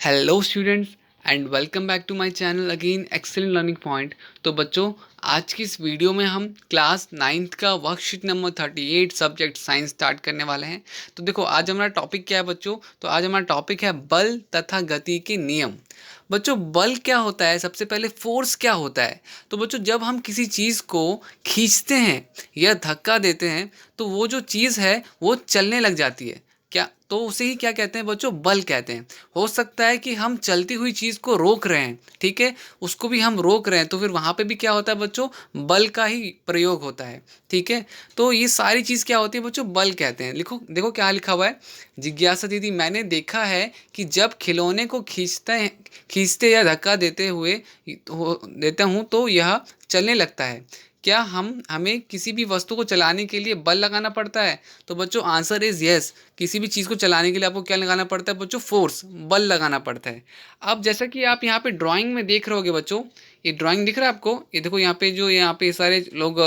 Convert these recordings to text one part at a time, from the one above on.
Hello students and welcome back to my channel again excellent learning point. तो बच्चों, आज की इस वीडियो में हम क्लास 9th का worksheet number 38 subject science start करने वाले हैं। तो देखो, आज हमारा टॉपिक क्या है बच्चों? तो आज हमारा टॉपिक है बल तथा गति के नियम। बच्चों, बल क्या होता है? सबसे पहले फोर्स क्या होता है? तो बच्चों, जब हम किसी चीज़ को खींचते हैं या धक्का देते हैं तो वो जो चीज़ है वो चलने लग जाती है। क्या तो उसे ही क्या कहते हैं बच्चों? बल कहते हैं। हो सकता है कि हम चलती हुई चीज़ को रोक रहे हैं, ठीक है, उसको भी हम रोक रहे हैं, तो फिर वहाँ पे भी क्या होता है बच्चों? बल का ही प्रयोग होता है, ठीक है। तो ये सारी चीज़ क्या होती है बच्चों? बल कहते हैं। लिखो, देखो क्या लिखा हुआ है। जिज्ञासा दीदी, मैंने देखा है कि जब खिलौने को खींचते या धक्का देते हूँ तो यह चलने लगता है। क्या हमें किसी भी वस्तु को चलाने के लिए बल लगाना पड़ता है? तो बच्चों, आंसर इज यस। किसी भी चीज़ को चलाने के लिए आपको क्या लगाना पड़ता है बच्चों? फोर्स, बल लगाना पड़ता है। अब जैसा कि आप यहाँ पे ड्राइंग में देख रहे होगे बच्चों, ये ड्राइंग दिख रहा है आपको? ये देखो, यहाँ पे सारे लोग,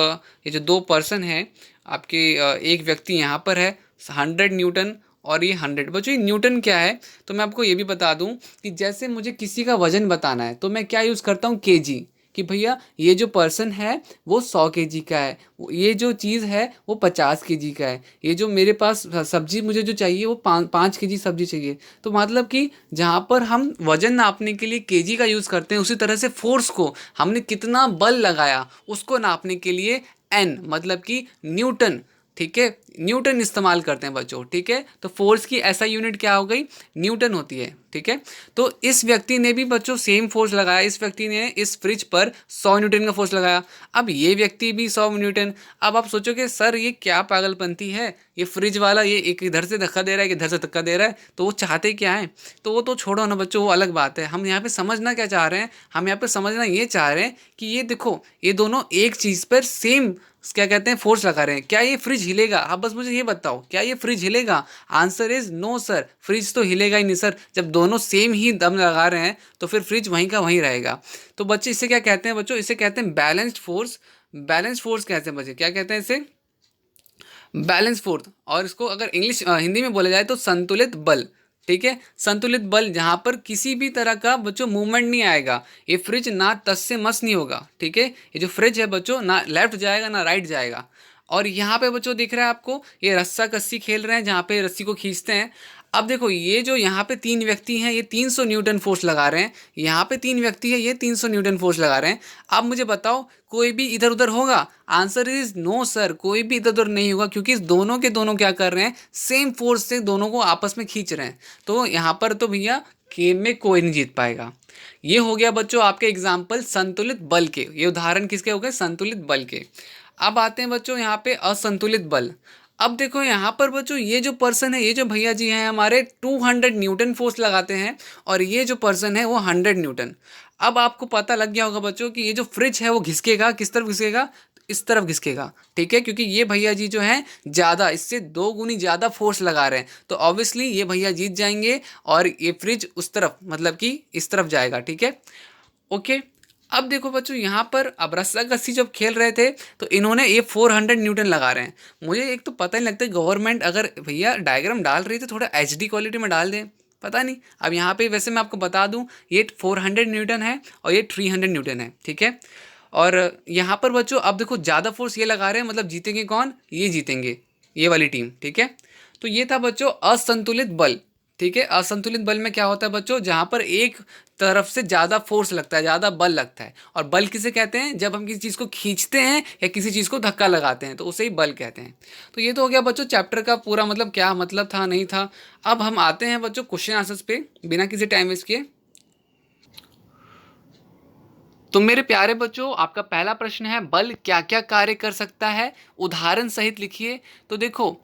ये जो दो पर्सन है आपके, एक व्यक्ति यहाँ पर है 100 न्यूटन और ये 100। बच्चों, ये न्यूटन क्या है? तो मैं आपको ये भी बता दूं कि जैसे मुझे किसी का वजन बताना है तो मैं क्या यूज़ करता हूँ? केजी। कि भैया ये जो पर्सन है वो 100 केजी का है, ये जो चीज़ है वो 50 केजी का है, ये जो मेरे पास सब्जी मुझे जो चाहिए वो 5 केजी सब्जी चाहिए। तो मतलब कि जहाँ पर हम वजन नापने के लिए केजी का यूज़ करते हैं, उसी तरह से फोर्स को हमने कितना बल लगाया उसको नापने के लिए एन मतलब कि न्यूटन, ठीक है, न्यूटन इस्तेमाल करते हैं बच्चों, ठीक है। तो फोर्स की ऐसा यूनिट क्या हो गई? न्यूटन होती है, ठीक है। तो इस व्यक्ति ने भी बच्चों सेम फोर्स लगाया। इस व्यक्ति ने इस फ्रिज पर 100 न्यूटन का फोर्स लगाया। अब ये व्यक्ति भी 100 न्यूटन। अब आप सोचोगे सर ये क्या पागलपंती है, ये फ्रिज वाला ये एक इधर से धक्का दे रहा है, एक इधर से धक्का दे रहा है, तो वो चाहते क्या है? तो वो तो छोड़ो ना बच्चों, वो अलग बात है। हम यहाँ पे समझना क्या चाह रहे हैं? हम यहाँ पे समझना ये चाह रहे हैं कि ये देखो, ये दोनों एक चीज़ पर सेम क्या कहते हैं? फोर्स लगा रहे हैं। क्या ये फ्रिज हिलेगा? आप बस मुझे ये बताओ, क्या ये फ्रिज हिलेगा? Answer is no sir, fridge तो हिलेगा ही नहीं सर। जब दोनों सेम ही दम लगा रहे हैं तो फिर फ्रिज वहीं का वहीं रहेगा। तो बच्चे इसे क्या कहते हैं बच्चों? इसे कहते हैं बैलेंस्ड फोर्स। बैलेंस फोर्स कहते हैं बच्चे, क्या कहते हैं इसे? Balance force. और इसको अगर हिंदी में बोला जाए तो संतुलित बल, ठीक है। संतुलित बल, जहां पर किसी भी तरह का बच्चों मूवमेंट नहीं आएगा। ये फ्रिज ना तस से मस नहीं होगा, ठीक है। ये जो फ्रिज है बच्चों, ना लेफ्ट जाएगा ना राइट जाएगा। और यहाँ पे बच्चों दिख रहा है आपको, ये रस्सा कस्सी खेल रहे हैं जहाँ पे रस्सी को खींचते हैं। अब देखो, ये जो यहाँ पे 3 व्यक्ति हैं ये 300 न्यूटन फोर्स लगा रहे हैं, यहाँ पे 3 व्यक्ति है ये 300 न्यूटन फोर्स लगा रहे हैं। अब मुझे बताओ, कोई भी इधर उधर होगा? आंसर इज नो सर, कोई भी इधर उधर नहीं होगा, क्योंकि इस दोनों के दोनों क्या कर रहे हैं? सेम फोर्स से दोनों को आपस में खींच रहे हैं। तो यहाँ पर तो भैया गेम में कोई नहीं जीत पाएगा। ये हो गया बच्चों आपके एग्जाम्पल संतुलित बल के। ये उदाहरण किसके हो गए? संतुलित बल के। अब आते हैं बच्चों यहाँ पे असंतुलित बल। अब देखो यहाँ पर बच्चों, ये जो पर्सन है, ये जो भैया जी हैं हमारे 200 न्यूटन फोर्स लगाते हैं, और ये जो पर्सन है वो 100 न्यूटन। अब आपको पता लग गया होगा बच्चों कि ये जो फ्रिज है वो घिसकेगा, किस तरफ घिसकेगा? इस तरफ घिसकेगा, ठीक है, क्योंकि ये भैया जी जो हैं ज़्यादा, इससे 2 गुनी ज़्यादा फोर्स लगा रहे हैं। तो ऑब्वियसली ये भैया जीत जाएंगे और ये फ्रिज उस तरफ मतलब कि इस तरफ जाएगा, ठीक है। ओके। अब देखो बच्चों, यहाँ पर अब रस्साकसी जब खेल रहे थे तो इन्होंने ये 400 न्यूटन लगा रहे हैं। मुझे एक तो पता नहीं लगता, गवर्नमेंट अगर भैया डायग्राम डाल रही है तो थोड़ा एचडी क्वालिटी में डाल दें, पता नहीं। अब यहाँ पे वैसे मैं आपको बता दूँ, ये 400 न्यूटन है और ये 300 न्यूटन है, ठीक है। और यहाँ पर बच्चों अब देखो, ज़्यादा फोर्स ये लगा रहे हैं, मतलब जीतेंगे कौन? ये जीतेंगे, ये वाली टीम, ठीक है। तो ये था बच्चों असंतुलित बल, ठीक है। असंतुलित बल में क्या होता है बच्चों? जहाँ पर एक तरफ से ज़्यादा फोर्स लगता है, ज़्यादा बल लगता है। और बल किसे कहते हैं? जब हम किसी चीज़ को खींचते हैं या किसी चीज़ को धक्का लगाते हैं तो उसे ही बल कहते हैं। तो ये तो हो गया बच्चों चैप्टर का पूरा, मतलब क्या मतलब था नहीं था। अब हम आते हैं बच्चों क्वेश्चन आंसर्स पे, बिना किसी टाइम वेस्ट किए। तो मेरे प्यारे बच्चों, आपका पहला प्रश्न है, बल क्या क्या कार्य कर सकता है? उदाहरण सहित लिखिए। तो देखो,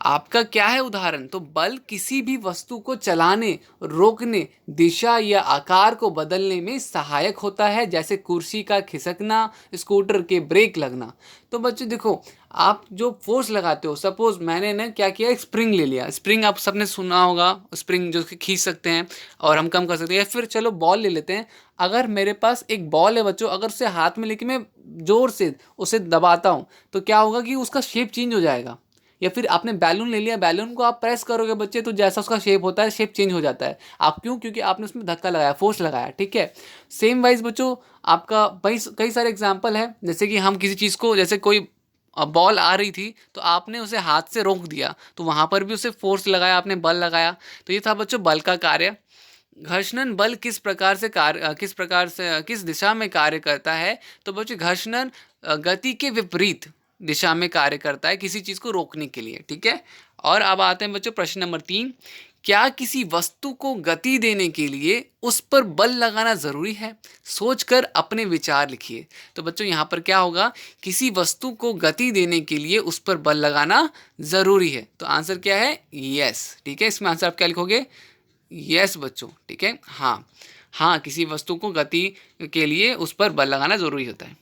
आपका क्या है उदाहरण? तो बल किसी भी वस्तु को चलाने, रोकने, दिशा या आकार को बदलने में सहायक होता है, जैसे कुर्सी का खिसकना, स्कूटर के ब्रेक लगना। तो बच्चों देखो, आप जो फोर्स लगाते हो, सपोज मैंने ना क्या किया, एक स्प्रिंग ले लिया। स्प्रिंग आप सबने सुना होगा, स्प्रिंग जो कि खींच सकते हैं और हम कम कर सकते हैं। या फिर चलो बॉल ले लेते हैं। अगर मेरे पास एक बॉल है बच्चों, अगर उसे हाथ में लेके मैं जोर से उसे दबाता हूँ तो क्या होगा कि उसका शेप चेंज हो जाएगा, या फिर आपने बैलून ले लिया, बैलून को आप प्रेस करोगे बच्चे तो जैसा उसका शेप होता है शेप चेंज हो जाता है। आप क्यों? क्योंकि आपने उसमें धक्का लगाया, फोर्स लगाया, ठीक है। सेम वाइज बच्चों आपका कई सारे एग्जाम्पल है, जैसे कि हम किसी चीज़ को, जैसे कोई बॉल आ रही थी तो आपने उसे हाथ से रोक दिया तो वहाँ पर भी उसे फोर्स लगाया, आपने बल लगाया। तो ये था बच्चों बल का कार्य। घर्षण बल किस प्रकार से किस दिशा में कार्य करता है? तो बच्चों घर्षण गति के विपरीत दिशा में कार्य करता है किसी चीज को रोकने के लिए, ठीक है। और अब आते हैं बच्चों प्रश्न नंबर 3। क्या किसी वस्तु को गति देने के लिए उस पर बल लगाना जरूरी है? सोचकर अपने विचार लिखिए। तो बच्चों यहाँ पर क्या होगा, किसी वस्तु को गति देने के लिए उस पर बल लगाना जरूरी है। तो आंसर क्या है? यस, ठीक है। इसमें आंसर आप क्या लिखोगे? यस बच्चों, ठीक है। हाँ हाँ, किसी वस्तु को गति के लिए उस पर बल लगाना जरूरी होता है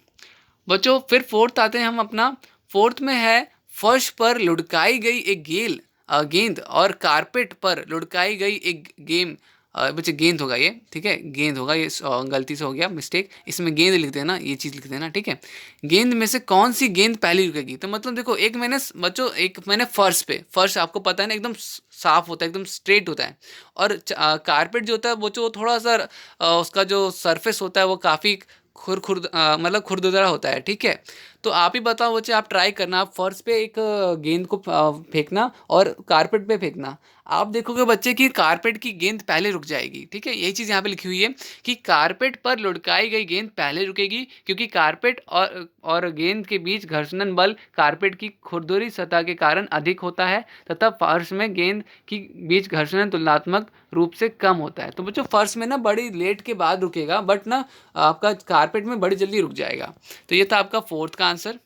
बच्चों। फिर फोर्थ आते हैं हम अपना। फोर्थ में है फर्श पर लुढ़काई गई एक गेंद और कारपेट पर लुढ़काई गई एक बच्चे गेंद होगा ये, ठीक है, गेंद होगा ये, गलती से हो गया मिस्टेक, इसमें गेंद लिख देना, ये चीज़ लिख देना, ठीक है। गेंद में से कौन सी गेंद पहली रुकेगी? तो मतलब देखो, एक मैंने फर्श आपको पता है ना, एकदम साफ होता है, एकदम स्ट्रेट होता है। और कारपेट जो होता है वो थोड़ा सा उसका जो सरफेस होता है वो काफ़ी मतलब खुरदुरा होता है, ठीक है। तो आप ही बताओ बच्चे, आप ट्राई करना, आप फर्श पे एक गेंद को फेंकना और कारपेट पे फेंकना। आप देखोगे बच्चे कि कारपेट की गेंद पहले रुक जाएगी, ठीक है। यही चीज़ यहाँ पे लिखी हुई है कि कारपेट पर लुढ़काई गई गेंद पहले रुकेगी, क्योंकि कारपेट और गेंद के बीच घर्षण बल कारपेट की खुरदुरी सतह के कारण अधिक होता है तथा फर्श में गेंद की बीच घर्षण तुलनात्मक रूप से कम होता है। तो बच्चों फर्श में ना बड़ी लेट के बाद रुकेगा, बट ना आपका कारपेट में बड़ी जल्दी रुक जाएगा। तो ये था आपका फोर्थ का आंसर।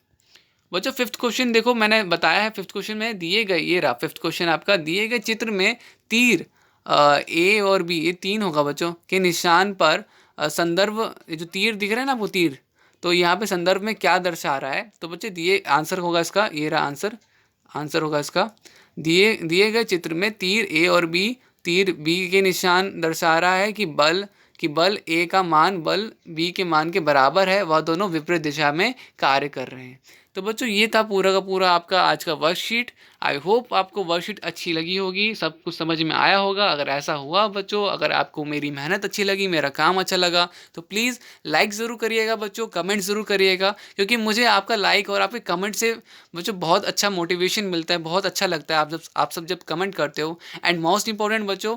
बच्चों फिफ्थ क्वेश्चन देखो, मैंने बताया है फिफ्थ क्वेश्चन में दिए गए, ये रहा फिफ्थ क्वेश्चन आपका, दिए गए चित्र में तीर ए और बी, ये तीन होगा बच्चों, के निशान पर संदर्भ, ये जो तीर दिख रहा है ना वो तीर, तो यहाँ पे संदर्भ में क्या दर्शा रहा है? तो बच्चे दिए आंसर होगा इसका, ये रहा आंसर होगा इसका, दिए गए चित्र में तीर ए और बी, तीर बी के निशान दर्शा रहा है कि बल ए का मान बल बी के मान के बराबर है, वह दोनों विपरीत दिशा में कार्य कर रहे हैं। तो बच्चों ये था पूरा का पूरा आपका आज का वर्कशीट। आई होप आपको वर्कशीट अच्छी लगी होगी, सब कुछ समझ में आया होगा। अगर ऐसा हुआ बच्चों, अगर आपको मेरी मेहनत अच्छी लगी, मेरा काम अच्छा लगा, तो प्लीज़ लाइक ज़रूर करिएगा बच्चों, कमेंट ज़रूर करिएगा, क्योंकि मुझे आपका लाइक और आपके कमेंट से बच्चों बहुत अच्छा मोटिवेशन मिलता है, बहुत अच्छा लगता है आप सब जब कमेंट करते हो। एंड मोस्ट इंपॉर्टेंट बच्चों,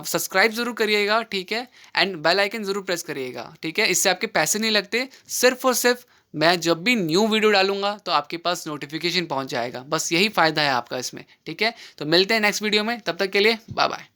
सब्सक्राइब ज़रूर करिएगा, ठीक है, एंड बेल आइकन ज़रूर प्रेस करिएगा, ठीक है। इससे आपके पैसे नहीं लगते, सिर्फ और सिर्फ मैं जब भी न्यू वीडियो डालूंगा तो आपके पास नोटिफिकेशन पहुंच जाएगा, बस यही फ़ायदा है आपका इसमें, ठीक है। तो मिलते हैं नेक्स्ट वीडियो में, तब तक के लिए बाय बाय।